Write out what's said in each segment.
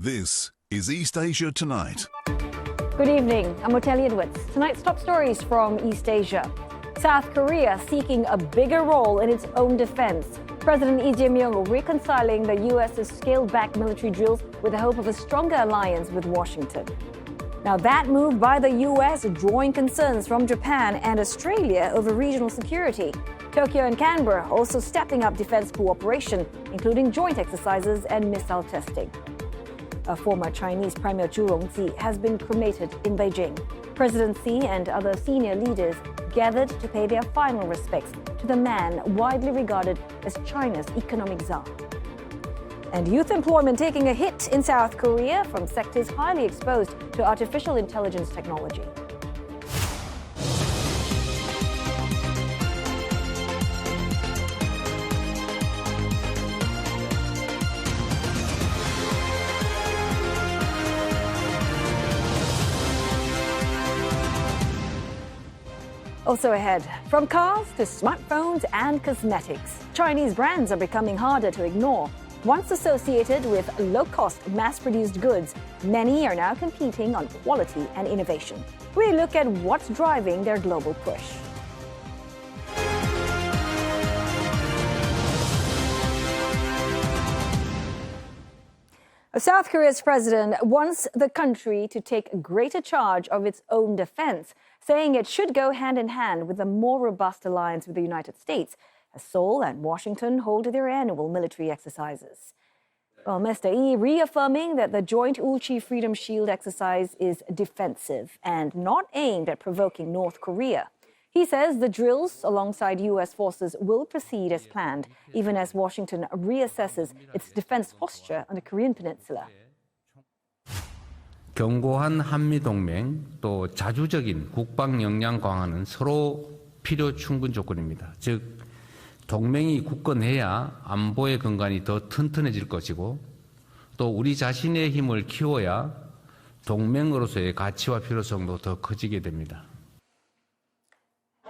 This is East Asia Tonight. Good evening, I'm Otelli Edwards. Tonight's top stories from East Asia. South Korea seeking a bigger role in its own defense. President Lee Jae-myung reconciling the U.S.'s scaled-back military drills with the hope of a stronger alliance with Washington. Now, that move by the U.S. drawing concerns from Japan and Australia over regional security. Tokyo and Canberra also stepping up defense cooperation, including joint exercises and missile testing. A former Chinese Premier Zhu Rongji has been cremated in Beijing. President Xi and other senior leaders gathered to pay their final respects to the man widely regarded as China's economic czar. And youth employment taking a hit in South Korea from sectors highly exposed to artificial intelligence technology. Also ahead, from cars to smartphones and cosmetics, Chinese brands are becoming harder to ignore. Once associated with low-cost, mass-produced goods, many are now competing on quality and innovation. We look at what's driving their global push. South Korea's president wants the country to take greater charge of its own defense, saying it should go hand in hand with a more robust alliance with the United States, as Seoul and Washington hold their annual military exercises. Well, Mr. Yi reaffirming that the joint Ulchi Freedom Shield exercise is defensive and not aimed at provoking North Korea. He says the drills alongside U.S. forces will proceed as planned, even as Washington reassesses its defense posture on the Korean peninsula. 견고한 한미동맹 또 자주적인 국방 역량 강화는 서로 필요 충분 조건입니다. 즉 동맹이 굳건해야 안보의 근간이 더 튼튼해질 것이고 또 우리 자신의 힘을 키워야 동맹으로서의 가치와 필요성도 더 커지게 됩니다.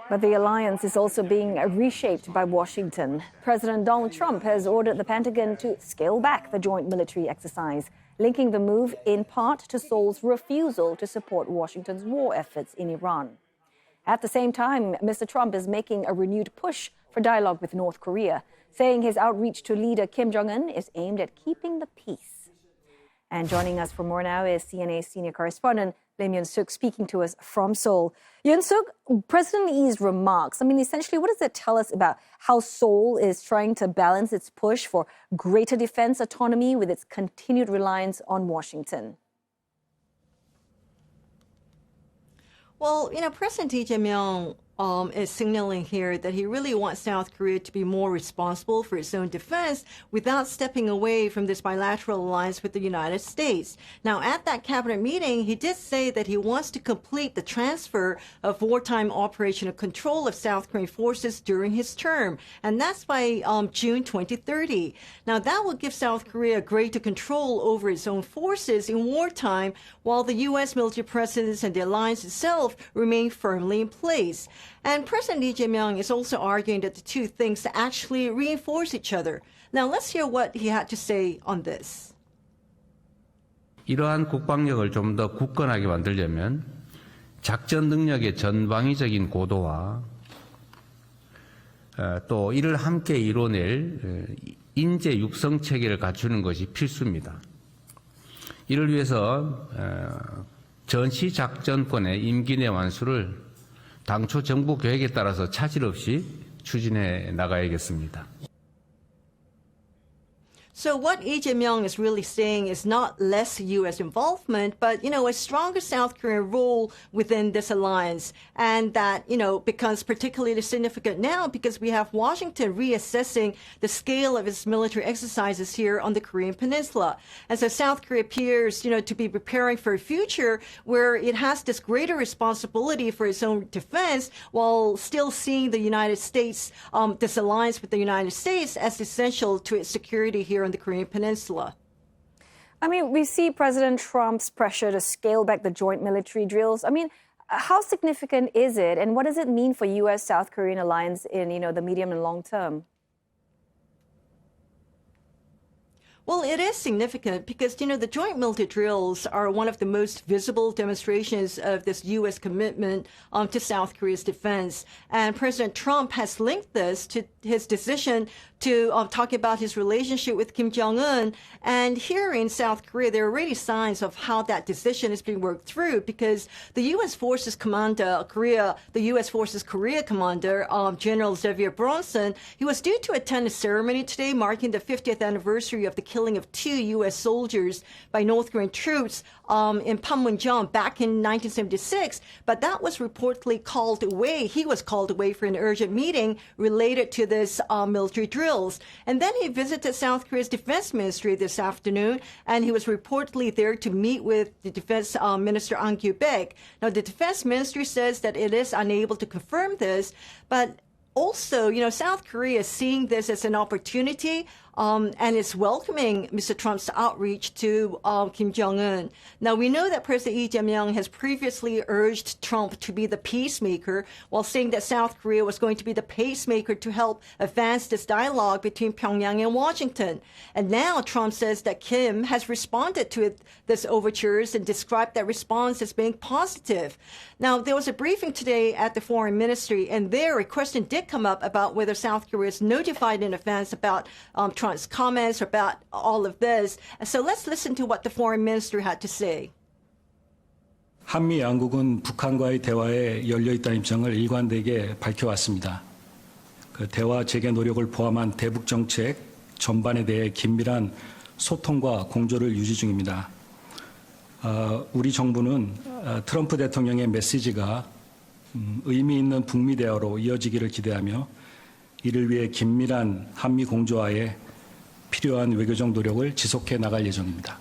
But the alliance is also being reshaped by Washington. President Donald Trump has ordered the Pentagon to scale back the joint military exercise, linking the move in part to Seoul's refusal to support Washington's war efforts in Iran. At the same time, Mr. Trump is making a renewed push for dialogue with North Korea, saying his outreach to leader Kim Jong-un is aimed at keeping the peace. And joining us for more now is CNA senior correspondent Lim Yun-suk speaking to us from Seoul. Yun-suk, President Lee's remarks, essentially, what does it tell us about how Seoul is trying to balance its push for greater defense autonomy with its continued reliance on Washington? Well, President Lee Jae-myung is signaling here that he really wants South Korea to be more responsible for its own defense without stepping away from this bilateral alliance with the United States. Now, at that cabinet meeting, he did say that he wants to complete the transfer of wartime operational control of South Korean forces during his term, and that's by June 2030. Now, that will give South Korea greater control over its own forces in wartime, while the U.S. military presence and the alliance itself remain firmly in place. And President Lee Jae-myung is also arguing that the two things actually reinforce each other. Now, let's hear what he had to say on this. 이러한 국방력을 좀 더 굳건하게 만들려면 작전 능력의 전방위적인 고도와 또 이를 함께 이뤄낼 인재 육성 체계를 갖추는 것이 필수입니다. 이를 위해서 전시작전권의 임기 내 완수를 당초 정부 계획에 따라서 차질 없이 추진해 나가야겠습니다. So what Lee Jae-myung is really saying is not less U.S. involvement, but, a stronger South Korean role within this alliance. And that, becomes particularly significant now because we have Washington reassessing the scale of its military exercises here on the Korean Peninsula. And so South Korea appears, to be preparing for a future where it has this greater responsibility for its own defense while still seeing the United States, this alliance with the United States as essential to its security here on the Korean Peninsula. We see President Trump's pressure to scale back the joint military drills. How significant is it, and what does it mean for U.S.-South Korean alliance in, the medium and long term? Well, it is significant because, the joint military drills are one of the most visible demonstrations of this U.S. commitment to South Korea's defense. And President Trump has linked this to his decision to talk about his relationship with Kim Jong-un. And here in South Korea, there are already signs of how that decision is being worked through because the U.S. Forces Commander, the U.S. Forces Korea Commander, General Xavier Bronson, he was due to attend a ceremony today marking the 50th anniversary of the killing of 2 U.S. soldiers by North Korean troops in Panmunjom back in 1976, but that was reportedly called away. He was called away for an urgent meeting related to this military drills. And then he visited South Korea's defense ministry this afternoon, and he was reportedly there to meet with the defense minister An Kyu-baek. Now, the defense ministry says that it is unable to confirm this, but also, South Korea is seeing this as an opportunity and is welcoming Mr. Trump's outreach to Kim Jong-un. Now, we know that President Lee Jae-myung has previously urged Trump to be the peacemaker while saying that South Korea was going to be the pacemaker to help advance this dialogue between Pyongyang and Washington. And now Trump says that Kim has responded to this overtures and described that response as being positive. Now, there was a briefing today at the Foreign Ministry, and there a question did come up about whether South Korea is notified in advance about Trump's comments about all of this. So let's listen to what the Foreign Minister had to say. 한미 양국은 북한과의 대화에 열려있다는 입장을 일관되게 밝혀왔습니다. 그 대화 재개 노력을 포함한 대북 정책 전반에 대해 긴밀한 소통과 공조를 유지 중입니다. 우리 정부는 트럼프 대통령의 메시지가 의미 있는 북미 대화로 이어지기를 기대하며 이를 위해 긴밀한 한미 공조하에 필요한 외교적 노력을 지속해 나갈 예정입니다.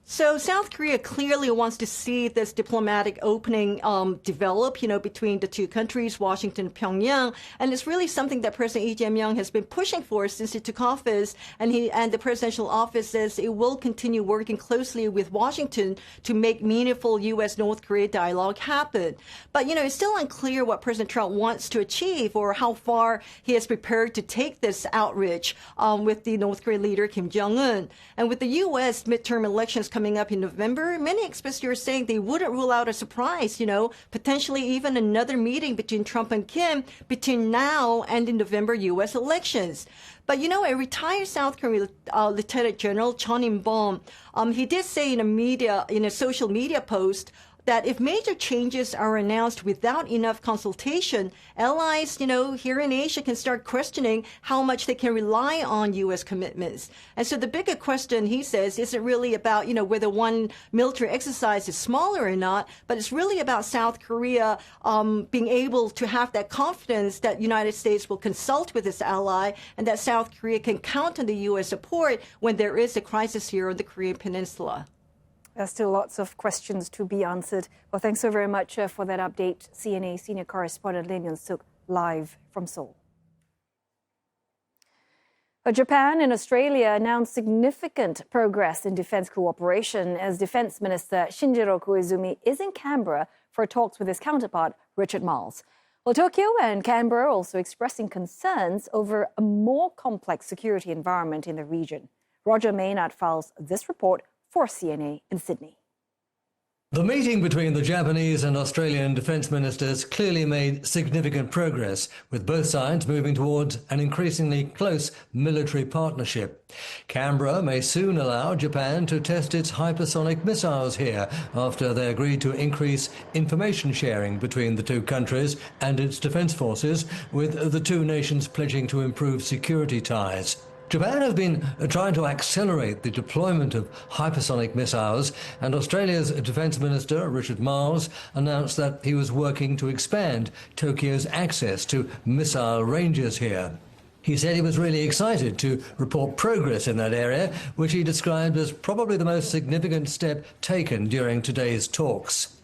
So South Korea clearly wants to see this diplomatic opening develop, between the two countries, Washington and Pyongyang. And it's really something that President Lee Jae-myung has been pushing for since he took office. And the presidential office says it will continue working closely with Washington to make meaningful U.S.-North Korea dialogue happen. But, it's still unclear what President Trump wants to achieve or how far he is prepared to take this outreach with the North Korean leader Kim Jong-un. And with the U.S. midterm elections coming up in November, many experts are saying they wouldn't rule out a surprise, potentially even another meeting between Trump and Kim between now and the November U.S. elections. But, a retired South Korean Lieutenant General Chun In-bom, he did say in a social media post that if major changes are announced without enough consultation, allies, here in Asia can start questioning how much they can rely on U.S. commitments. And so the bigger question, he says, isn't really about, whether one military exercise is smaller or not, but it's really about South Korea being able to have that confidence that United States will consult with its ally and that South Korea can count on the U.S. support when there is a crisis here on the Korean Peninsula. There's still lots of questions to be answered. Well, thanks so very much for that update. CNA senior correspondent Lim Yun-suk live from Seoul. Japan and Australia announced significant progress in defense cooperation as Defense Minister Koizumi is in Canberra for talks with his counterpart, Richard Marles. Well, Tokyo and Canberra are also expressing concerns over a more complex security environment in the region. Roger Maynard files this report for CNA in Sydney. The meeting between the Japanese and Australian defence ministers clearly made significant progress, with both sides moving towards an increasingly close military partnership. Canberra may soon allow Japan to test its hypersonic missiles here after they agreed to increase information sharing between the two countries and its defence forces, with the two nations pledging to improve security ties. Japan has been trying to accelerate the deployment of hypersonic missiles, and Australia's Defence Minister, Richard Marles, announced that he was working to expand Tokyo's access to missile ranges here. He said he was really excited to report progress in that area, which he described as probably the most significant step taken during today's talks.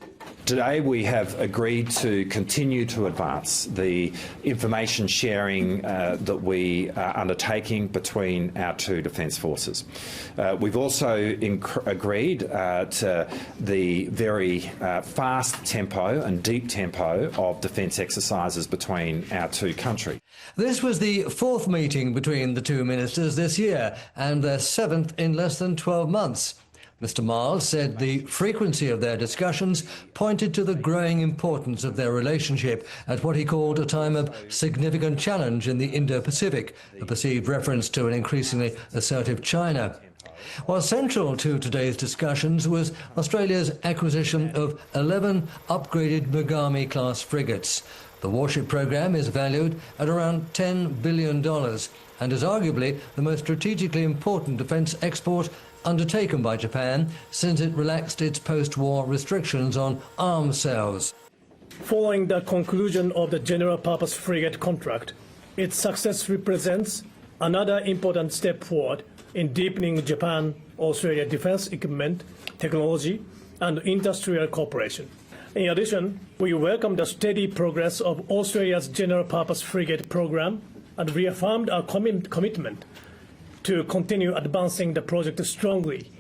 Today we have agreed to continue to advance the information sharing that we are undertaking between our two defence forces. We've also agreed to the very fast tempo and deep tempo of defence exercises between our two countries. This was the fourth meeting between the two ministers this year and their seventh in less than 12 months. Mr. Marles said the frequency of their discussions pointed to the growing importance of their relationship at what he called a time of significant challenge in the Indo-Pacific, a perceived reference to an increasingly assertive China. While central to today's discussions was Australia's acquisition of 11 upgraded Mogami-class frigates. The warship program is valued at around $10 billion and is arguably the most strategically important defence export undertaken by Japan since it relaxed its post-war restrictions on arms sales. Following the conclusion of the general purpose frigate contract, its success represents another important step forward in deepening Japan-Australia defence equipment, technology and industrial cooperation. In addition, we welcome the steady progress of Australia's general purpose frigate program and reaffirmed our commitment to continue advancing the project strongly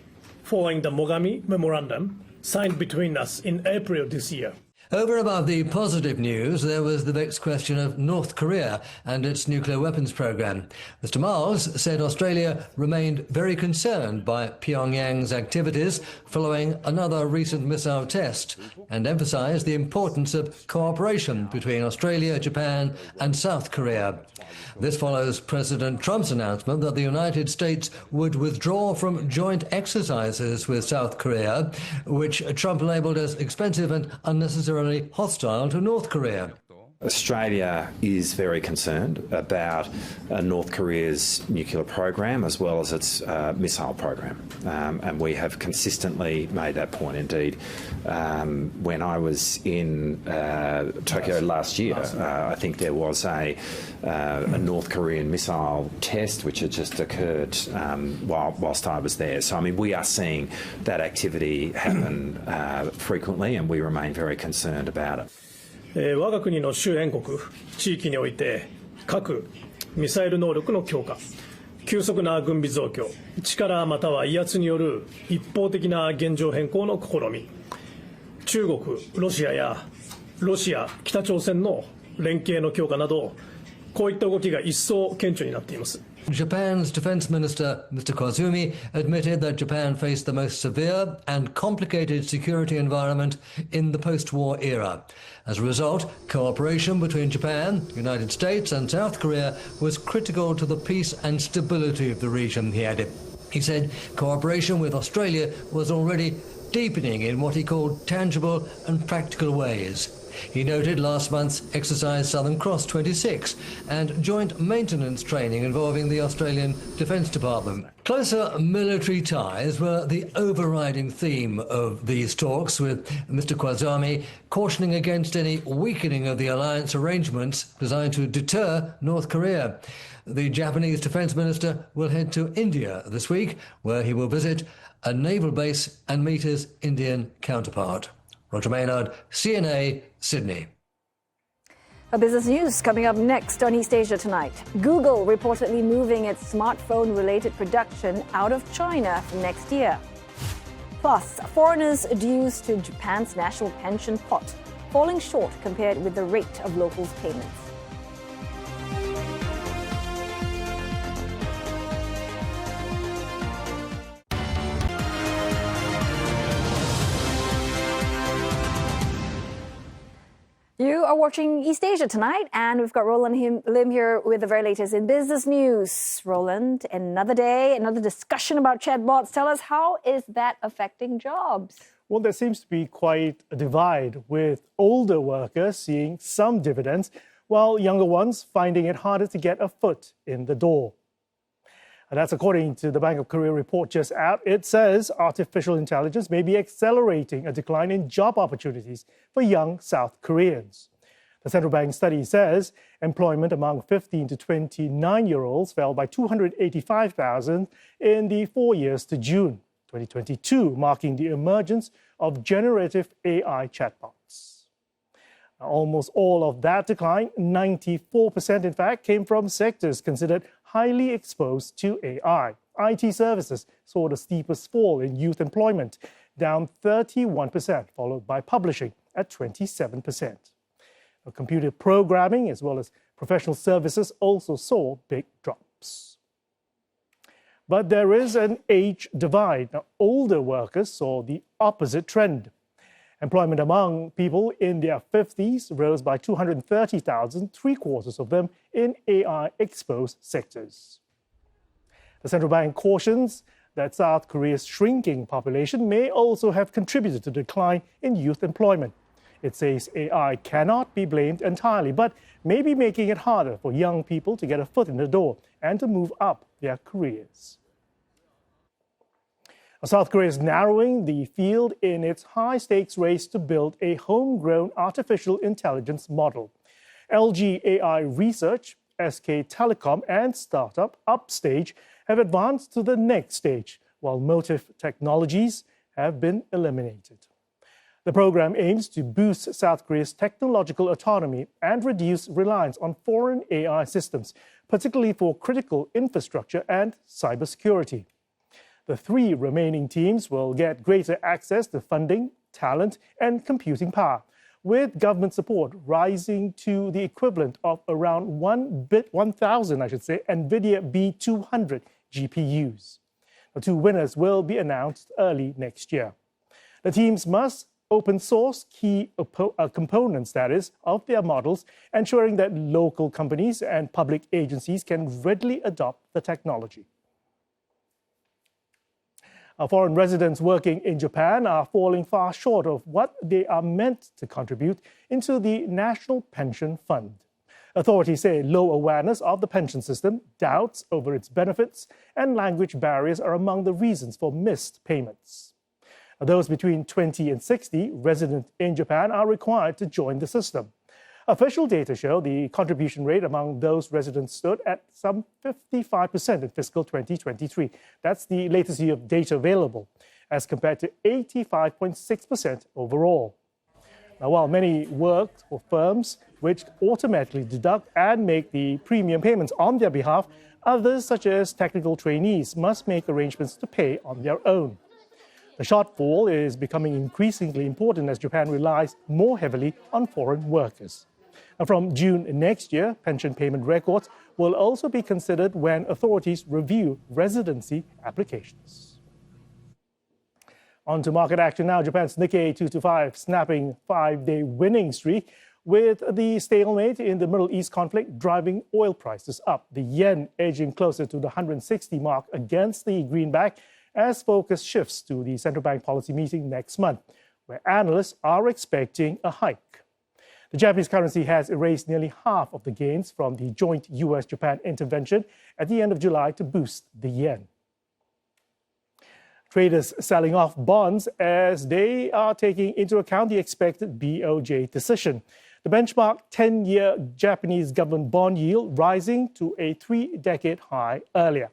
following the Mogami Memorandum signed between us in April this year. Over and above the positive news, there was the vexed question of North Korea and its nuclear weapons program. Mr. Marles said Australia remained very concerned by Pyongyang's activities following another recent missile test and emphasised the importance of cooperation between Australia, Japan and South Korea. This follows President Trump's announcement that the United States would withdraw from joint exercises with South Korea, which Trump labelled as expensive and unnecessarily hostile to North Korea. Australia is very concerned about North Korea's nuclear program as well as its missile program, and we have consistently made that point. Indeed, when I was in Tokyo last year, I think there was a North Korean missile test which had just occurred whilst I was there. So, I mean, we are seeing that activity happen frequently, and we remain very concerned about it. 我が国の周辺国、地域において核・ミサイル能力の強化、急速な軍備増強、力または威圧による一方的な現状変更の試み、中国、ロシア、北朝鮮の連携の強化など、こういった動きが一層顕著になっています。Japan's Defense Minister, Mr. Koizumi, admitted that Japan faced the most severe and complicated security environment in the post-war era. As a result, cooperation between Japan, the United States and South Korea was critical to the peace and stability of the region, he added. He said cooperation with Australia was already deepening in what he called tangible and practical ways. He noted last month's exercise Southern Cross 26 and joint maintenance training involving the Australian Defence Department. Closer military ties were the overriding theme of these talks, with Mr. Koizumi cautioning against any weakening of the alliance arrangements designed to deter North Korea. The Japanese Defence Minister will head to India this week, where he will visit a naval base and meet his Indian counterpart. Roger Maynard, CNA, Sydney. A business news coming up next on East Asia Tonight. Google reportedly moving its smartphone-related production out of China for next year. Plus, foreigners' dues to Japan's national pension pot falling short compared with the rate of locals' payments. You are watching East Asia Tonight, and we've got Roland Lim here with the very latest in business news. Roland, another day, another discussion about chatbots. Tell us, how is that affecting jobs? Well, there seems to be quite a divide, with older workers seeing some dividends, while younger ones finding it harder to get a foot in the door. And that's according to the Bank of Korea report just out. It says artificial intelligence may be accelerating a decline in job opportunities for young South Koreans. The central bank study says employment among 15 to 29-year-olds fell by 285,000 in the 4 years to June 2022, marking the emergence of generative AI chatbots. Almost all of that decline, 94% in fact, came from sectors considered highly exposed to AI. IT services saw the steepest fall in youth employment, down 31%, followed by publishing at 27%. Computer programming as well as professional services also saw big drops. But there is an age divide. Now, older workers saw the opposite trend. Employment among people in their 50s rose by 230,000, three-quarters of them in AI-exposed sectors. The central bank cautions that South Korea's shrinking population may also have contributed to the decline in youth employment. It says AI cannot be blamed entirely, but may be making it harder for young people to get a foot in the door and to move up their careers. South Korea is narrowing the field in its high-stakes race to build a homegrown artificial intelligence model. LG AI Research, SK Telecom, and startup Upstage have advanced to the next stage, while Motive Technologies have been eliminated. The program aims to boost South Korea's technological autonomy and reduce reliance on foreign AI systems, particularly for critical infrastructure and cybersecurity. The three remaining teams will get greater access to funding, talent, and computing power, with government support rising to the equivalent of around 1,000, NVIDIA B200 GPUs. The two winners will be announced early next year. The teams must open source key components, that is, of their models, ensuring that local companies and public agencies can readily adopt the technology. Foreign residents working in Japan are falling far short of what they are meant to contribute into the National Pension Fund. Authorities say low awareness of the pension system, doubts over its benefits, and language barriers are among the reasons for missed payments. Those between 20 and 60 residents in Japan are required to join the system. Official data show the contribution rate among those residents stood at some 55% in fiscal 2023. That's the latest year of data available, as compared to 85.6% overall. Now, while many work for firms which automatically deduct and make the premium payments on their behalf, others, such as technical trainees, must make arrangements to pay on their own. The shortfall is becoming increasingly important as Japan relies more heavily on foreign workers. From June next year, pension payment records will also be considered when authorities review residency applications. On to market action now. Japan's Nikkei 225 snapping five-day winning streak, with the stalemate in the Middle East conflict driving oil prices up. The yen edging closer to the 160 mark against the greenback as focus shifts to the central bank policy meeting next month, where analysts are expecting a hike. The Japanese currency has erased nearly half of the gains from the joint US-Japan intervention at the end of July to boost the yen. Traders selling off bonds as they are taking into account the expected BOJ decision. The benchmark 10-year Japanese government bond yield rising to a three-decade high earlier.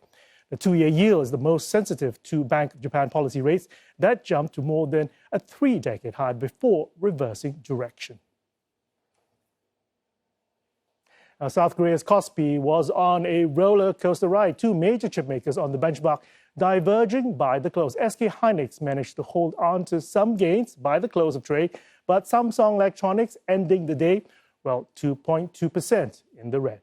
The two-year yield is the most sensitive to Bank of Japan policy rates that jumped to more than a three-decade high before reversing direction. Now, South Korea's Kospi was on a roller coaster ride. Two major chip makers on the benchmark diverging by the close. SK Hynix managed to hold on to some gains by the close of trade, but Samsung Electronics ending the day, 2.2% in the red.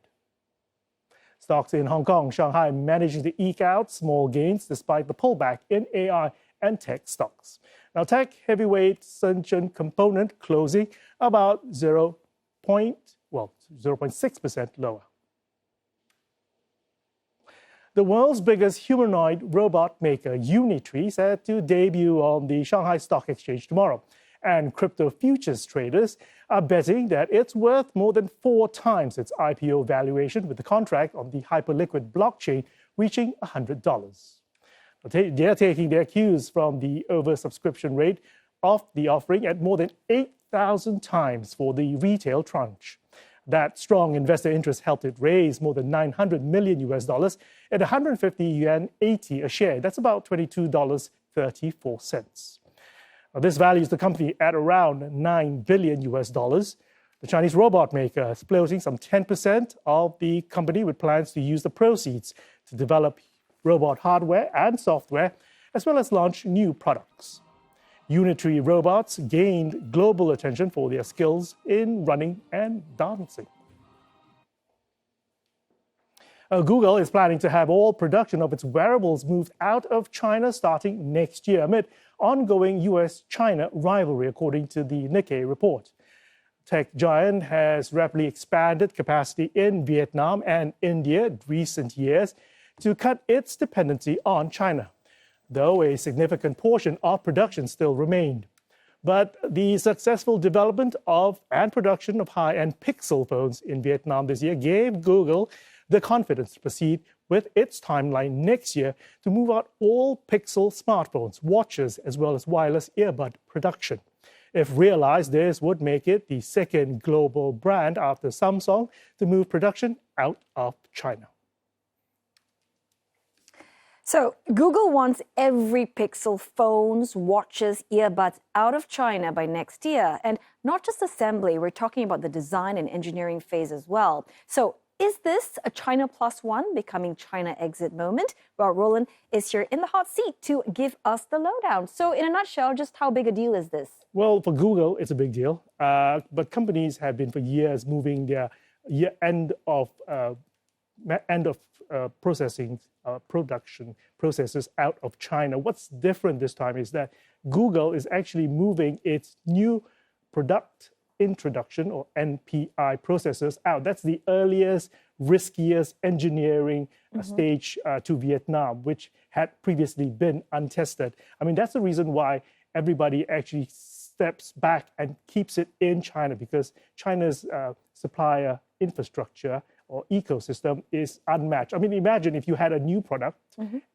Stocks in Hong Kong, Shanghai managing to eke out small gains despite the pullback in AI and tech stocks. Now, tech heavyweight Shenzhen Component closing about 0.6% lower. The world's biggest humanoid robot maker, Unitree, set to debut on the Shanghai Stock Exchange tomorrow. And crypto futures traders are betting that it's worth more than 4 times its IPO valuation, with the contract on the hyperliquid blockchain reaching $100. They're taking their cues from the oversubscription rate of the offering at more than 8,000 times for the retail tranche. That strong investor interest helped it raise more than $900 million at 150 yuan 80 a share. That's about $22.50 34 cents. Now, this values the company at around $9 billion. The Chinese robot maker is floating some 10% of the company with plans to use the proceeds to develop robot hardware and software, as well as launch new products. Unitary robots gained global attention for their skills in running and dancing. Google is planning to have all production of its wearables moved out of China starting next year amid ongoing US-China rivalry, according to the Nikkei report. Tech giant has rapidly expanded capacity in Vietnam and India in recent years to cut its dependency on China, though a significant portion of production still remained. But the successful development of and production of high-end Pixel phones in Vietnam this year gave Google the confidence to proceed with its timeline next year to move out all Pixel smartphones, watches, as well as wireless earbud production. If realized, this would make it the second global brand after Samsung to move production out of China. So Google wants every Pixel phones, watches, earbuds out of China by next year. And not just assembly, we're talking about the design and engineering phase as well. So is this a China plus one becoming China exit moment? Well, Roland is here in the hot seat to give us the lowdown. So in a nutshell, just how big a deal is this? Well, for Google, it's a big deal. But companies have been for years moving their end of processing production processes out of China. What's different this time is that Google is actually moving its new product introduction or NPI processors out. That's the earliest, riskiest engineering stage to Vietnam, which had previously been untested. I mean, that's the reason why everybody actually steps back and keeps it in China, because China's supplier infrastructure or ecosystem is unmatched. I mean, imagine if you had a new product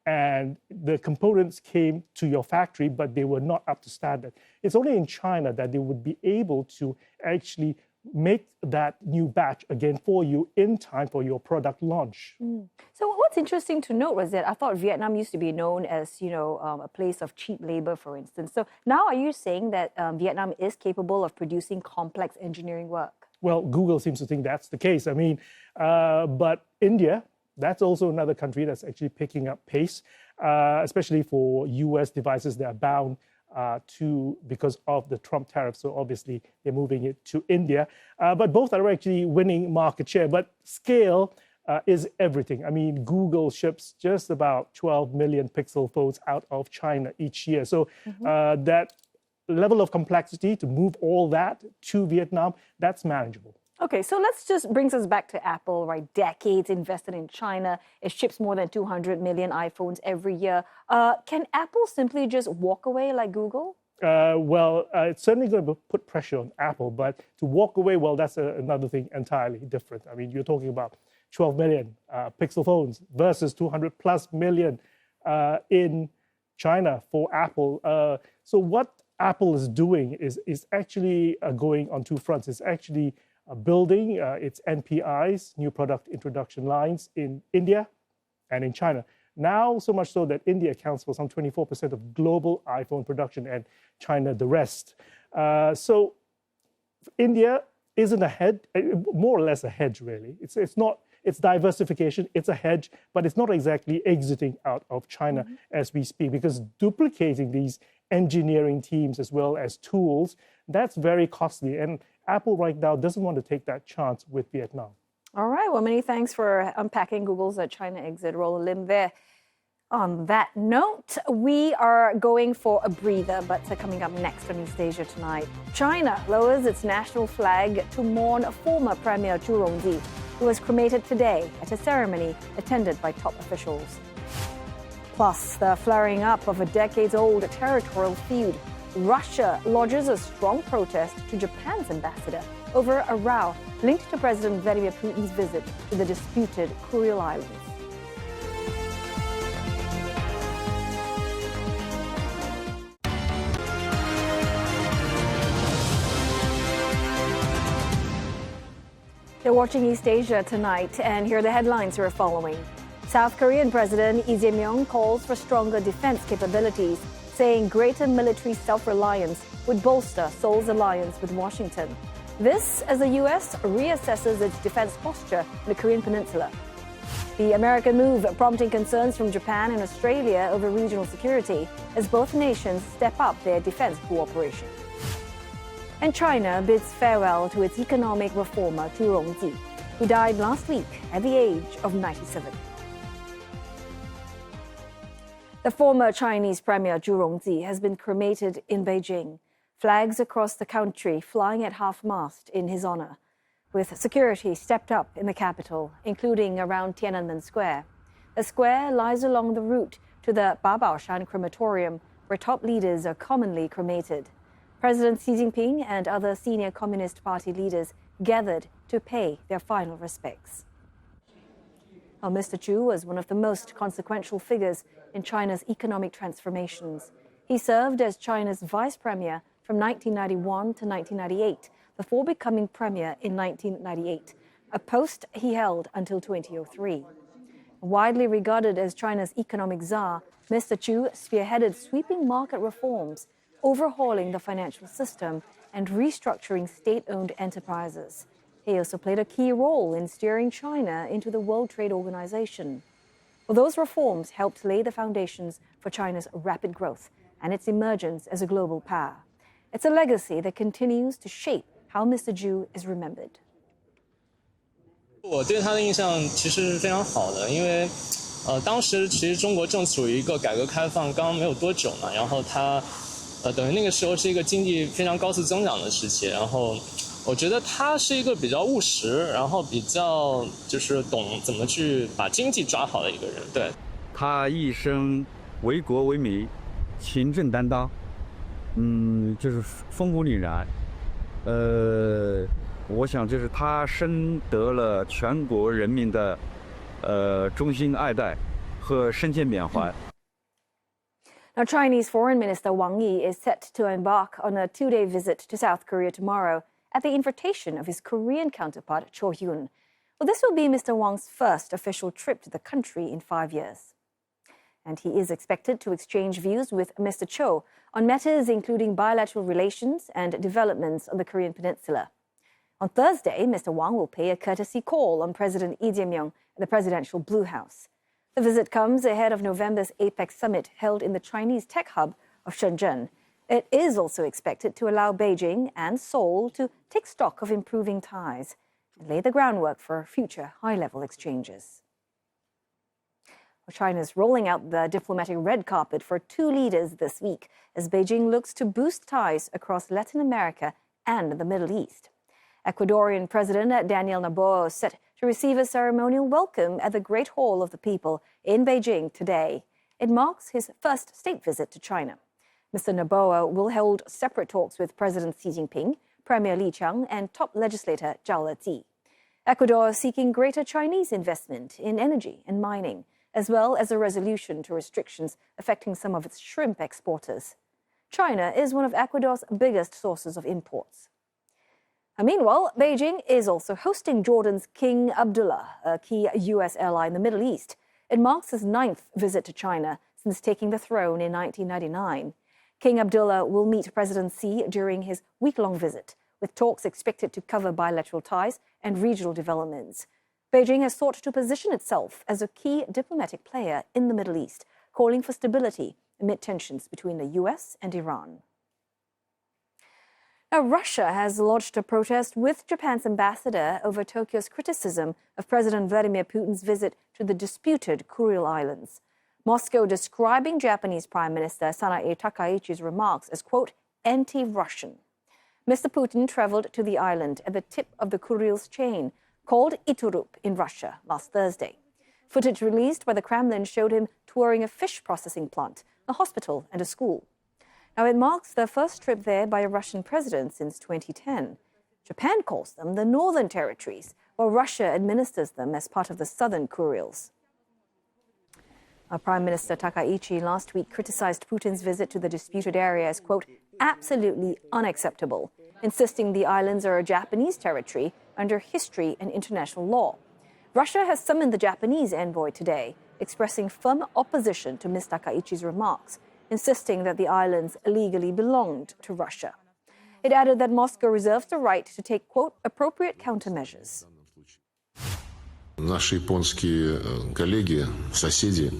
and the components came to your factory, but they were not up to standard. It's only in China that they would be able to actually make that new batch again for you in time for your product launch. So what's interesting to note was that I thought Vietnam used to be known as, a place of cheap labor, for instance. So now are you saying that Vietnam is capable of producing complex engineering work? Well, Google seems to think that's the case. I mean, but India, that's also another country that's actually picking up pace, especially for US devices that are bound because of the Trump tariffs. So obviously they're moving it to India. But both are actually winning market share. But scale is everything. I mean, Google ships just about 12 million Pixel phones out of China each year. So that level of complexity to move all that to Vietnam, that's manageable. Okay, so let's just brings us back to Apple, right? Decades invested in China. It ships more than 200 million iPhones every year. Can Apple simply just walk away like Google? Well, it's certainly going to put pressure on Apple, but to walk away, well, that's another thing entirely different. I mean, you're talking about 12 million Pixel phones versus 200 plus million in China for Apple. So what Apple is doing is actually going on two fronts. It's actually building its NPIs, new product introduction lines, in India and in China. Now, so much so that India accounts for some 24% of global iPhone production and China the rest. So India isn't a hedge, more or less a hedge, really. It's diversification, it's a hedge, but it's not exactly exiting out of China as we speak, because duplicating these engineering teams as well as tools, that's very costly. And Apple right now doesn't want to take that chance with Vietnam. All right. Well, many thanks for unpacking Google's China exit. Roland Lim there. On that note, we are going for a breather, but coming up next on East Asia Tonight, China lowers its national flag to mourn former Premier Zhu Rongji, who was cremated today at a ceremony attended by top officials. Plus, the flaring up of a decades-old territorial feud. Russia lodges a strong protest to Japan's ambassador over a row linked to President Vladimir Putin's visit to the disputed Kuril Islands. You're watching East Asia Tonight, and here are the headlines we're following. South Korean President Lee Jae-myung calls for stronger defense capabilities, saying greater military self-reliance would bolster Seoul's alliance with Washington. This as the U.S. reassesses its defense posture in the Korean peninsula. The American move prompting concerns from Japan and Australia over regional security as both nations step up their defense cooperation. And China bids farewell to its economic reformer Zhu Rongji, who died last week at the age of 97. The former Chinese Premier Zhu Rongji has been cremated in Beijing, flags across the country flying at half-mast in his honor, with security stepped up in the capital, including around Tiananmen Square. The square lies along the route to the Babaoshan crematorium, where top leaders are commonly cremated. President Xi Jinping and other senior Communist Party leaders gathered to pay their final respects. Well, Mr. Zhu was one of the most consequential figures in China's economic transformations. He served as China's vice premier from 1991 to 1998, before becoming premier in 1998, a post he held until 2003. Widely regarded as China's economic czar, Mr. Zhu spearheaded sweeping market reforms, overhauling the financial system and restructuring state-owned enterprises. He also played a key role in steering China into the World Trade Organization. Well, those reforms helped lay the foundations for China's rapid growth and its emergence as a global power. It's a legacy that continues to shape how Mr. Zhu is remembered. 我对他的印象其实是非常好的，因为当时其实中国正处于一个改革开放刚没有多久嘛，然后他等于那个时候是一个经济非常高速增长的时期，然后我觉得他是一个比较务实，然后比较就是懂怎么去把经济抓好的一个人。对，他一生为国为民，勤政担当，就是风骨凛然。我想就是他深得了全国人民的衷心爱戴和深切缅怀。Now, Chinese Foreign Minister Wang Yi is set to embark on a two-day visit to South Korea tomorrow at the invitation of his Korean counterpart, Cho Hyun. Well, this will be Mr. Wang's first official trip to the country in 5 years. And he is expected to exchange views with Mr. Cho on matters including bilateral relations and developments on the Korean peninsula. On Thursday, Mr. Wang will pay a courtesy call on President Lee Jae-myung at the presidential Blue House. The visit comes ahead of November's APEC summit held in the Chinese tech hub of Shenzhen. It is also expected to allow Beijing and Seoul to take stock of improving ties and lay the groundwork for future high-level exchanges. China's rolling out the diplomatic red carpet for two leaders this week as Beijing looks to boost ties across Latin America and the Middle East. Ecuadorian President Daniel Noboa is set to receive a ceremonial welcome at the Great Hall of the People in Beijing today. It marks his first state visit to China. Mr. Noboa will hold separate talks with President Xi Jinping, Premier Li Qiang, and top legislator Zhao Lezi. Ecuador is seeking greater Chinese investment in energy and mining, as well as a resolution to restrictions affecting some of its shrimp exporters. China is one of Ecuador's biggest sources of imports. Meanwhile, Beijing is also hosting Jordan's King Abdullah, a key U.S. ally in the Middle East. It marks his 9th visit to China since taking the throne in 1999. King Abdullah will meet President Xi during his week-long visit, with talks expected to cover bilateral ties and regional developments. Beijing has sought to position itself as a key diplomatic player in the Middle East, calling for stability amid tensions between the U.S. and Iran. Now, Russia has lodged a protest with Japan's ambassador over Tokyo's criticism of President Vladimir Putin's visit to the disputed Kuril Islands. Moscow describing Japanese Prime Minister Sanae Takaichi's remarks as, quote, anti-Russian. Mr. Putin traveled to the island at the tip of the Kuril's chain, called Iturup in Russia, last Thursday. Footage released by the Kremlin showed him touring a fish processing plant, a hospital and a school. Now, it marks the first trip there by a Russian president since 2010. Japan calls them the Northern Territories, while Russia administers them as part of the Southern Kurils. Prime Minister Takaichi last week criticized Putin's visit to the disputed area as, quote, absolutely unacceptable, insisting the islands are a Japanese territory under history and international law. Russia has summoned the Japanese envoy today, expressing firm opposition to Ms. Takaichi's remarks, insisting that the islands legally belonged to Russia. It added that Moscow reserves the right to take, quote, appropriate countermeasures. Наши японские коллеги, соседи,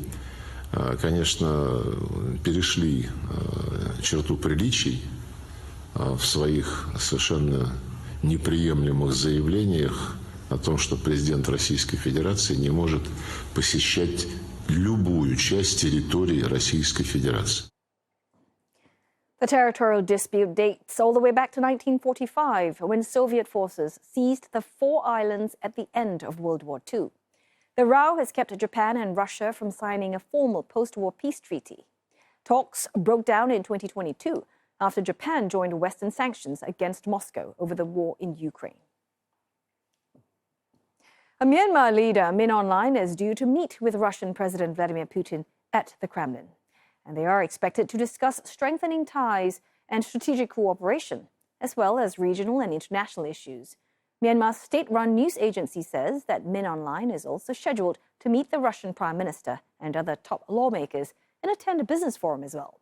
конечно, перешли черту приличий в своих совершенно неприемлемых заявлениях о том, что президент Российской Федерации не может посещать любую часть территории Российской Федерации. The territorial dispute dates all the way back to 1945, when Soviet forces seized the 4 islands at the end of World War II. The row has kept Japan and Russia from signing a formal post-war peace treaty. Talks broke down in 2022 after Japan joined Western sanctions against Moscow over the war in Ukraine. A Myanmar leader, Min Aung is due to meet with Russian President Vladimir Putin at the Kremlin, and they are expected to discuss strengthening ties and strategic cooperation, as well as regional and international issues. Myanmar's state-run news agency says that Min Aung is also scheduled to meet the Russian Prime Minister and other top lawmakers and attend a business forum as well.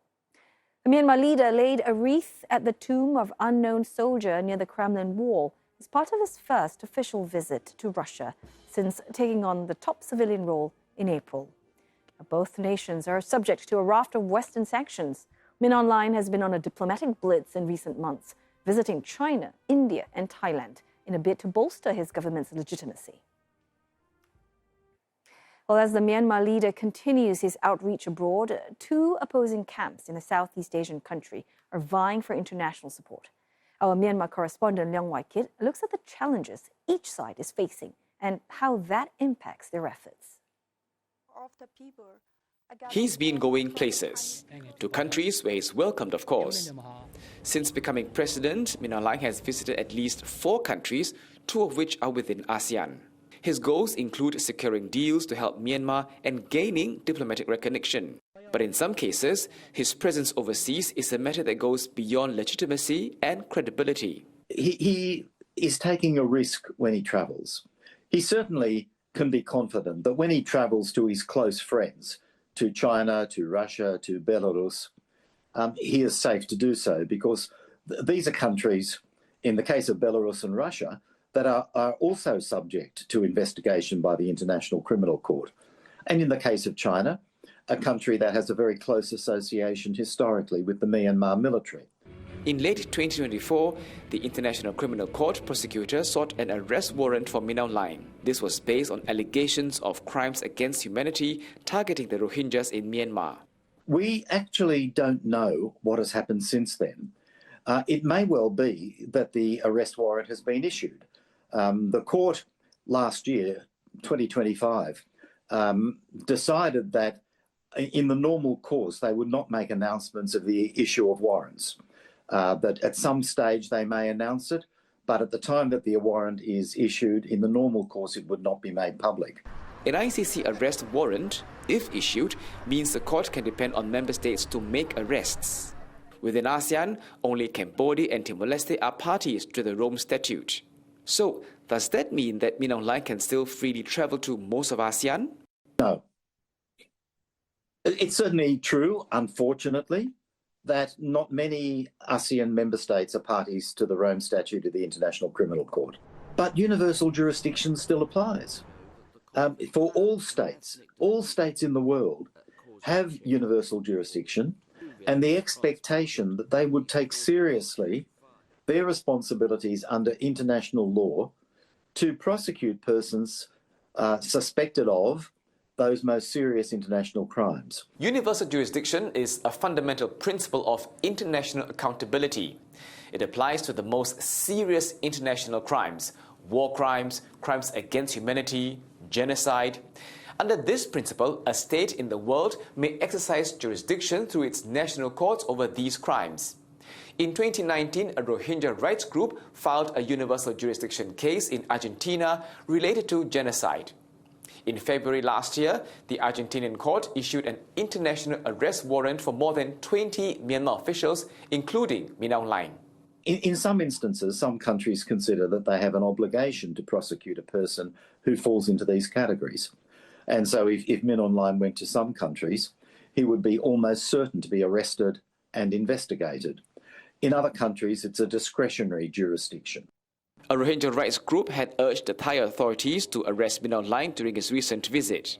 The Myanmar leader laid a wreath at the tomb of unknown soldier near the Kremlin wall as part of his first official visit to Russia since taking on the top civilian role in April. Both nations are subject to a raft of Western sanctions. Min Aung has been on a diplomatic blitz in recent months, visiting China, India, and Thailand in a bid to bolster his government's legitimacy. Well, as the Myanmar leader continues his outreach abroad, 2 opposing camps in a Southeast Asian country are vying for international support. Our Myanmar correspondent Leong Wai-kit looks at the challenges each side is facing and how that impacts their efforts. He's been going places, to countries where he's welcomed, of course. Since becoming president, Min Aung has visited at least 4 countries, 2 of which are within ASEAN. His goals include securing deals to help Myanmar and gaining diplomatic recognition. But in some cases, his presence overseas is a matter that goes beyond legitimacy and credibility. He is taking a risk when he travels. He certainly can be confident that when he travels to his close friends, to China, to Russia, to Belarus, he is safe to do so because these are countries, in the case of Belarus and Russia, that are also subject to investigation by the International Criminal Court. And in the case of China, a country that has a very close association historically with the Myanmar military. In late 2024, the International Criminal Court prosecutor sought an arrest warrant for Min Aung. This was based on allegations of crimes against humanity targeting the Rohingyas in Myanmar. We actually don't know what has happened since then. It may well be that the arrest warrant has been issued. The court last year, 2025, decided that in the normal course they would not make announcements of the issue of warrants. That at some stage they may announce it, but at the time that the warrant is issued, in the normal course, it would not be made public. An ICC arrest warrant, if issued, means the court can depend on member states to make arrests. Within ASEAN, only Cambodia and Timor-Leste are parties to the Rome Statute. So, does that mean that Min Aung can still freely travel to most of ASEAN? No. It's certainly true, unfortunately, that not many ASEAN member states are parties to the Rome Statute of the International Criminal Court. But universal jurisdiction still applies. For all states in the world have universal jurisdiction, and the expectation that they would take seriously their responsibilities under international law to prosecute persons suspected of those most serious international crimes. Universal jurisdiction is a fundamental principle of international accountability. It applies to the most serious international crimes, war crimes, crimes against humanity, genocide. Under this principle, a state in the world may exercise jurisdiction through its national courts over these crimes. In 2019, a Rohingya rights group filed a universal jurisdiction case in Argentina related to genocide. In February last year, the Argentinian court issued an international arrest warrant for more than 20 Myanmar officials, including Min Aung. In some instances, some countries consider that they have an obligation to prosecute a person who falls into these categories. And so if Min Aung Hlaing went to some countries, he would be almost certain to be arrested and investigated. In other countries, it's a discretionary jurisdiction. A Rohingya rights group had urged the Thai authorities to arrest Min Aung Hlaing during his recent visit.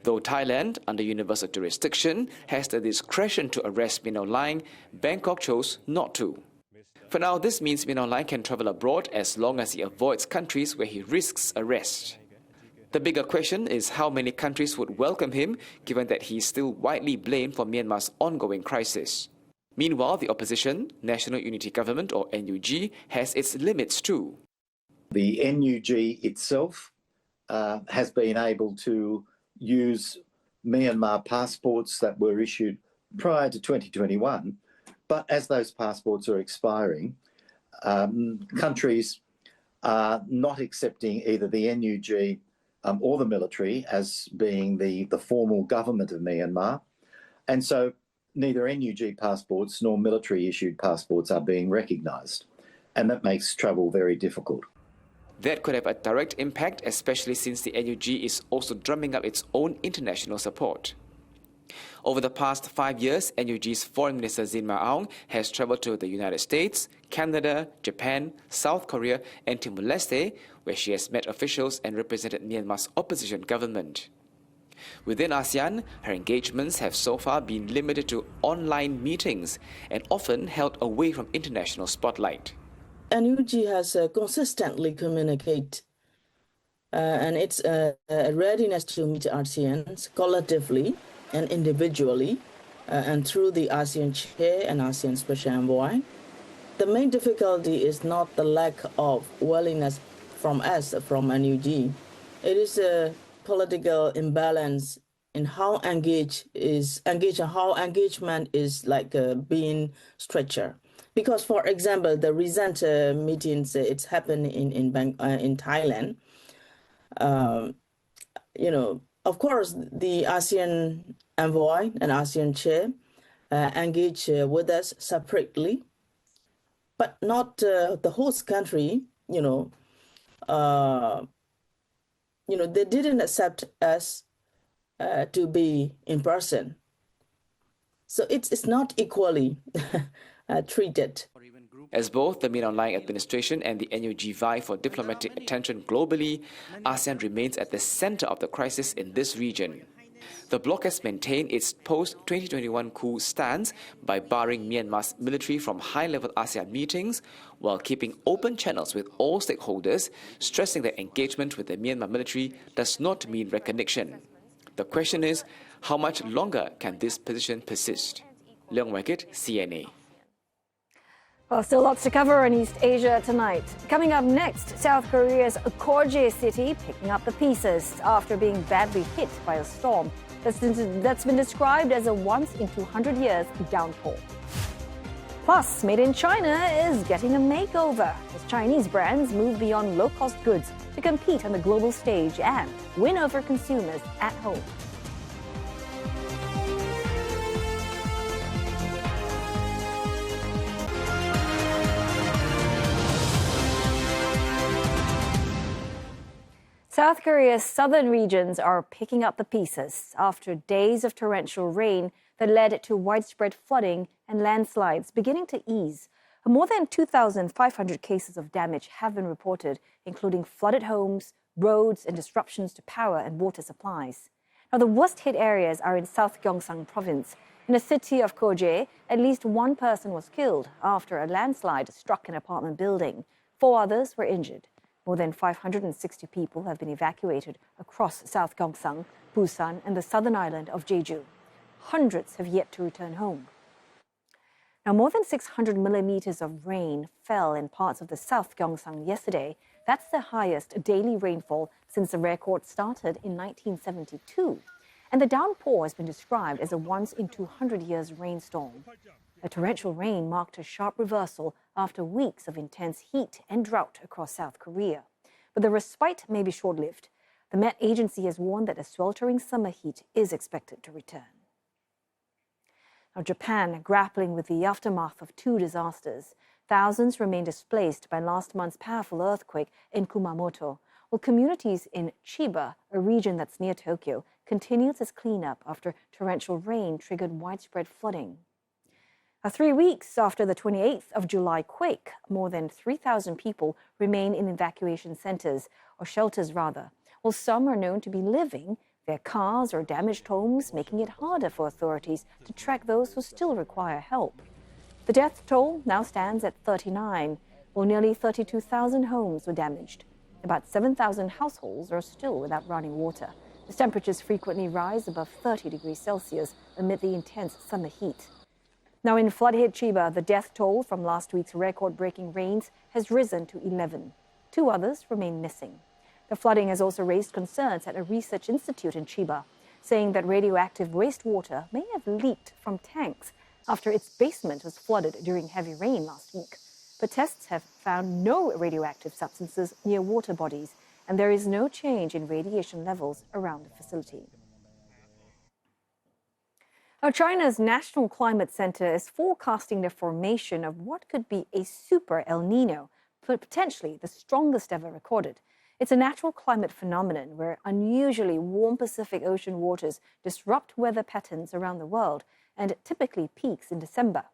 Though Thailand, under universal jurisdiction, has the discretion to arrest Min Aung Hlaing, Bangkok chose not to. For now, this means Min Aung Hlaing can travel abroad as long as he avoids countries where he risks arrest. The bigger question is how many countries would welcome him, given that he is still widely blamed for Myanmar's ongoing crisis. Meanwhile, the opposition, National Unity Government or NUG, has its limits too. The NUG itself has been able to use Myanmar passports that were issued prior to 2021, but as those passports are expiring, countries are not accepting either the NUG or the military as being the formal government of Myanmar. And so neither NUG passports nor military-issued passports are being recognised. And that makes travel very difficult. That could have a direct impact, especially since the NUG is also drumming up its own international support. Over the past 5 years, NUG's Foreign Minister Zin Ma Aung has travelled to the United States, Canada, Japan, South Korea and Timor-Leste, where she has met officials and represented Myanmar's opposition government. Within ASEAN, her engagements have so far been limited to online meetings and often held away from international spotlight. NUG has consistently communicated and its readiness to meet ASEANs collectively and individually and through the ASEAN Chair and ASEAN Special Envoy. The main difficulty is not the lack of willingness from us, from NUG. It is a political imbalance in how engagement is like being structured. Because, for example, the recent meetings, it's happened in Thailand. Of course, the ASEAN envoy and ASEAN chair engage with us separately, but not the host country. They didn't accept us to be in person. So it's not equally treated. As both the Min Aung Hlaing administration and the NUG vie for diplomatic attention globally, ASEAN remains at the center of the crisis in this region. The bloc has maintained its post-2021 coup stance by barring Myanmar's military from high-level ASEAN meetings while keeping open channels with all stakeholders, stressing that engagement with the Myanmar military does not mean recognition. The question is, how much longer can this position persist? Leong Wai-kit, CNA. Well, still lots to cover in East Asia tonight. Coming up next, South Korea's Korje city picking up the pieces after being badly hit by a storm that's been described as a once-in-200 years downpour. Plus, Made in China is getting a makeover as Chinese brands move beyond low-cost goods to compete on the global stage and win over consumers at home. South Korea's southern regions are picking up the pieces after days of torrential rain that led to widespread flooding and landslides beginning to ease. More than 2,500 cases of damage have been reported, including flooded homes, roads, and disruptions to power and water supplies. Now, the worst-hit areas are in South Gyeongsang province. In the city of Korje, at least one person was killed after a landslide struck an apartment building. 4 others were injured. More than 560 people have been evacuated across South Gyeongsang, Busan, and the southern island of Jeju. Hundreds have yet to return home. Now, more than 600 millimeters of rain fell in parts of the South Gyeongsang yesterday. That's the highest daily rainfall since the record started in 1972. And the downpour has been described as a once-in-200 years rainstorm. The torrential rain marked a sharp reversal after weeks of intense heat and drought across South Korea. But the respite may be short-lived. The Met Agency has warned that a sweltering summer heat is expected to return. Now, Japan grappling with the aftermath of 2 disasters. Thousands remain displaced by last month's powerful earthquake in Kumamoto, while communities in Chiba, a region that's near Tokyo, continues its cleanup after torrential rain triggered widespread flooding. 3 weeks after the 28th of July quake, more than 3,000 people remain in evacuation centers, or shelters rather, while some are known to be living their cars or damaged homes, making it harder for authorities to track those who still require help. The death toll now stands at 39, while nearly 32,000 homes were damaged. About 7,000 households are still without running water, as temperatures frequently rise above 30 degrees Celsius amid the intense summer heat. Now in flood-hit Chiba, the death toll from last week's record-breaking rains has risen to 11. 2 others remain missing. The flooding has also raised concerns at a research institute in Chiba, saying that radioactive wastewater may have leaked from tanks after its basement was flooded during heavy rain last week. But tests have found no radioactive substances near water bodies, and there is no change in radiation levels around the facility. Now, China's National Climate Center is forecasting the formation of what could be a super El Nino, potentially the strongest ever recorded. It's a natural climate phenomenon where unusually warm Pacific Ocean waters disrupt weather patterns around the world and typically peaks in December.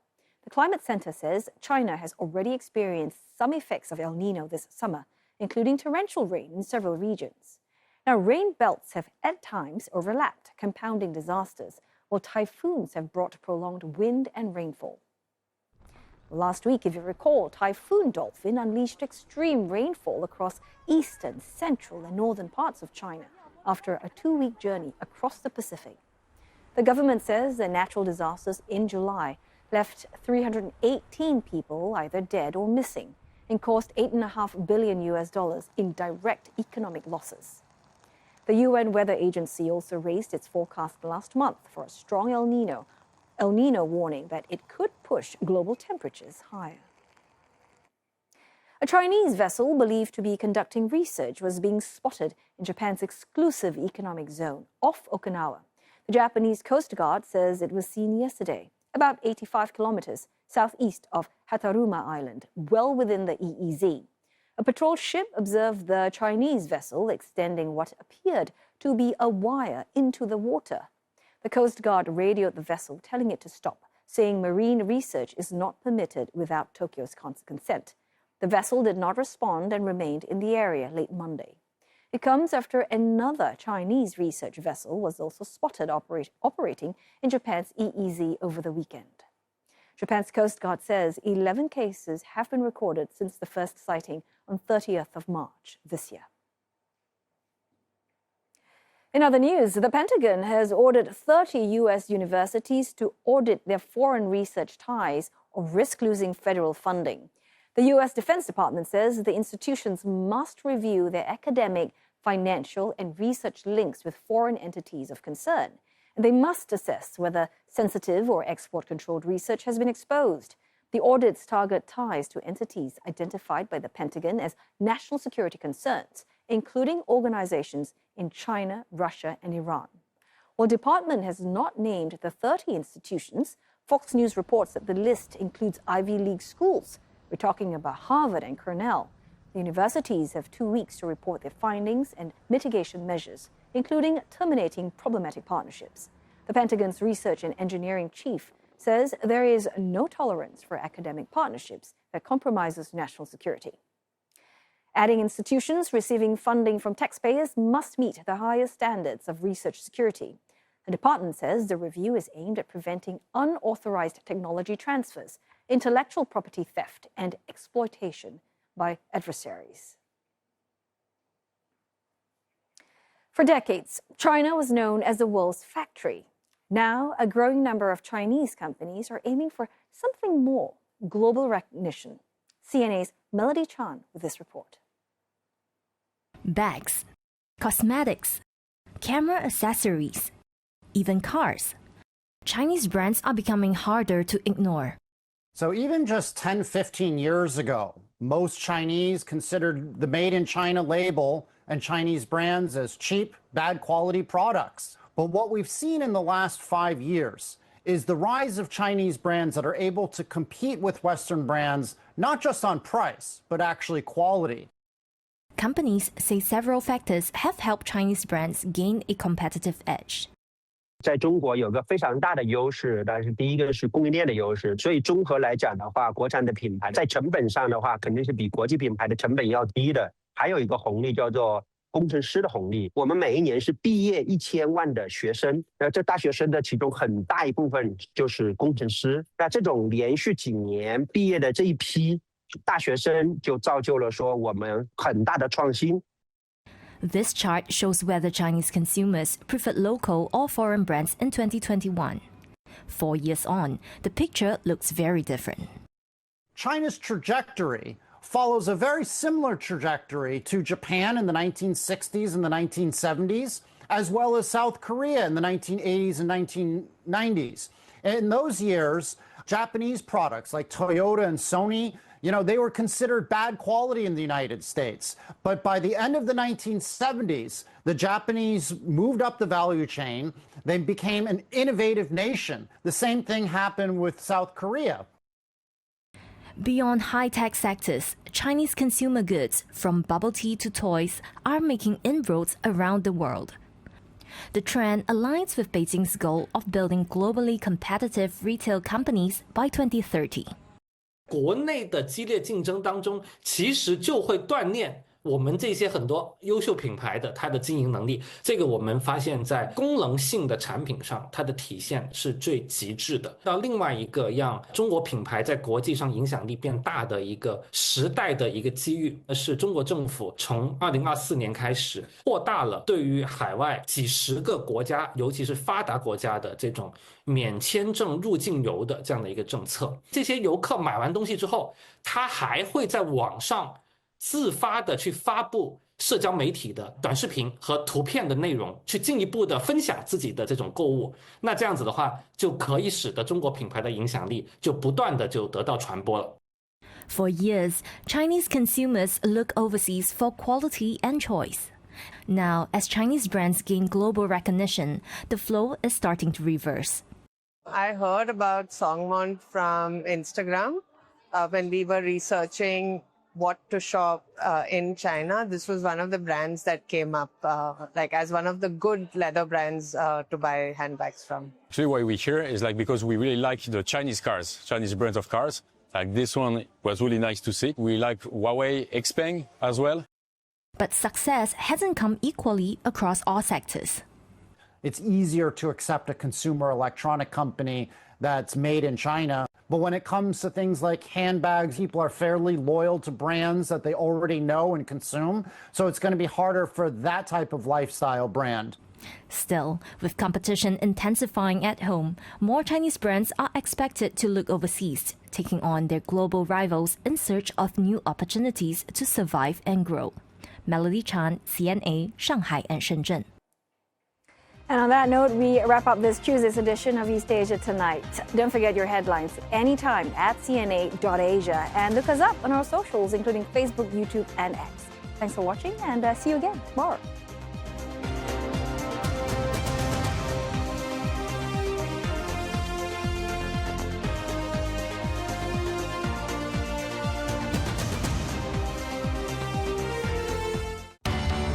The Climate Center says China has already experienced some effects of El Nino this summer, including torrential rain in several regions. Now, rain belts have at times overlapped, compounding disasters, while typhoons have brought prolonged wind and rainfall. Last week, if you recall, Typhoon Dolphin unleashed extreme rainfall across eastern, central, and northern parts of China after a 2-week journey across the Pacific. The government says the natural disasters in July left 318 people either dead or missing and cost $8.5 billion in direct economic losses. The UN Weather Agency also raised its forecast last month for a strong El Nino warning that it could push global temperatures higher. A Chinese vessel believed to be conducting research was being spotted in Japan's exclusive economic zone off Okinawa. The Japanese Coast Guard says it was seen yesterday, about 85 kilometers southeast of Hataruma Island, well within the EEZ. A patrol ship observed the Chinese vessel extending what appeared to be a wire into the water. The Coast Guard radioed the vessel, telling it to stop, saying marine research is not permitted without Tokyo's consent. The vessel did not respond and remained in the area late Monday. It comes after another Chinese research vessel was also spotted operating in Japan's EEZ over the weekend. Japan's Coast Guard says 11 cases have been recorded since the first sighting on 30th of March this year. In other news, the Pentagon has ordered 30 U.S. universities to audit their foreign research ties or risk losing federal funding. The U.S. Defense Department says the institutions must review their academic, financial, and research links with foreign entities of concern. And they must assess whether sensitive or export-controlled research has been exposed. The audits target ties to entities identified by the Pentagon as national security concerns, including organizations in China, Russia, and Iran. While the department has not named the 30 institutions, Fox News reports that the list includes Ivy League schools. We're talking about Harvard and Cornell. The universities have 2 weeks to report their findings and mitigation measures, including terminating problematic partnerships. The Pentagon's research and engineering chief says there is no tolerance for academic partnerships that compromises national security. Adding institutions receiving funding from taxpayers must meet the highest standards of research security. The department says the review is aimed at preventing unauthorized technology transfers, intellectual property theft, and exploitation by adversaries. For decades, China was known as the world's factory. Now, a growing number of Chinese companies are aiming for something more: global recognition. CNA's Melody Chan with this report. Bags, cosmetics, camera accessories, even cars. Chinese brands are becoming harder to ignore. So even just 10, 15 years ago, most Chinese considered the Made in China label and Chinese brands as cheap, bad quality products. But what we've seen in the last 5 years is the rise of Chinese brands that are able to compete with Western brands, not just on price, but actually quality. companies say several factors have helped Chinese brands gain a competitive edge. 在中国有个非常大的优势，但是第一个是供应链的优势，所以综合来讲的话，国产的品牌在成本上的话，肯定是比国际品牌的成本要低的。还有一个红利叫做工程师的红利，我们每一年是毕业1000万的学生，这大学生的其中很大一部分就是工程师。那这种连续几年毕业的这一批大学生，就造就了说我们很大的创新。This chart shows whether Chinese consumers preferred local or foreign brands in 2021. 4 years on, the picture looks very different. China's trajectory follows a very similar trajectory to Japan in the 1960s and the 1970s, as well as South Korea in the 1980s and 1990s. In those years, Japanese products like Toyota and Sony, they were considered bad quality in the United States. But by the end of the 1970s, the Japanese moved up the value chain. They became an innovative nation. The same thing happened with South Korea. Beyond high-tech sectors, Chinese consumer goods, from bubble tea to toys, are making inroads around the world. The trend aligns with Beijing's goal of building globally competitive retail companies by 2030. 国内的激烈竞争当中，其实就会锻炼我们这些很多优秀品牌的它的经营能力。这个我们发现在功能性的产品上，它的体现是最极致的。到另外一个让中国品牌在国际上影响力变大的一个时代的一个机遇，是中国政府从2024年开始扩大了对于海外几十个国家，尤其是发达国家的这种免签证入境游的这样的一个政策。这些游客买完东西之后，他还会在网上自发的去发布社交媒体的短视频和图片的内容，去进一步的分享自己的这种购物。那这样子的话，就可以使得中国品牌的影响力就不断的就得到传播了。For years, Chinese consumers look overseas for quality and choice. Now, as Chinese brands gain global recognition, the flow is starting to reverse. I heard about Songwon from Instagram when we were researching what to shop in China. This was one of the brands that came up as one of the good leather brands to buy handbags from. Actually, why we're here is because we really like the Chinese cars, Chinese brands of cars. Like this one was really nice to see. We like Huawei, Xpeng as well. But success hasn't come equally across all sectors. It's easier to accept a consumer electronic company that's made in China. But when it comes to things like handbags, people are fairly loyal to brands that they already know and consume. So it's going to be harder for that type of lifestyle brand. Still, with competition intensifying at home, more Chinese brands are expected to look overseas, taking on their global rivals in search of new opportunities to survive and grow. Melody Chan, CNA, Shanghai and Shenzhen. And on that note, we wrap up this Tuesday's edition of East Asia Tonight. Don't forget your headlines anytime at cna.asia and look us up on our socials, including Facebook, YouTube, and X. Thanks for watching and see you again tomorrow.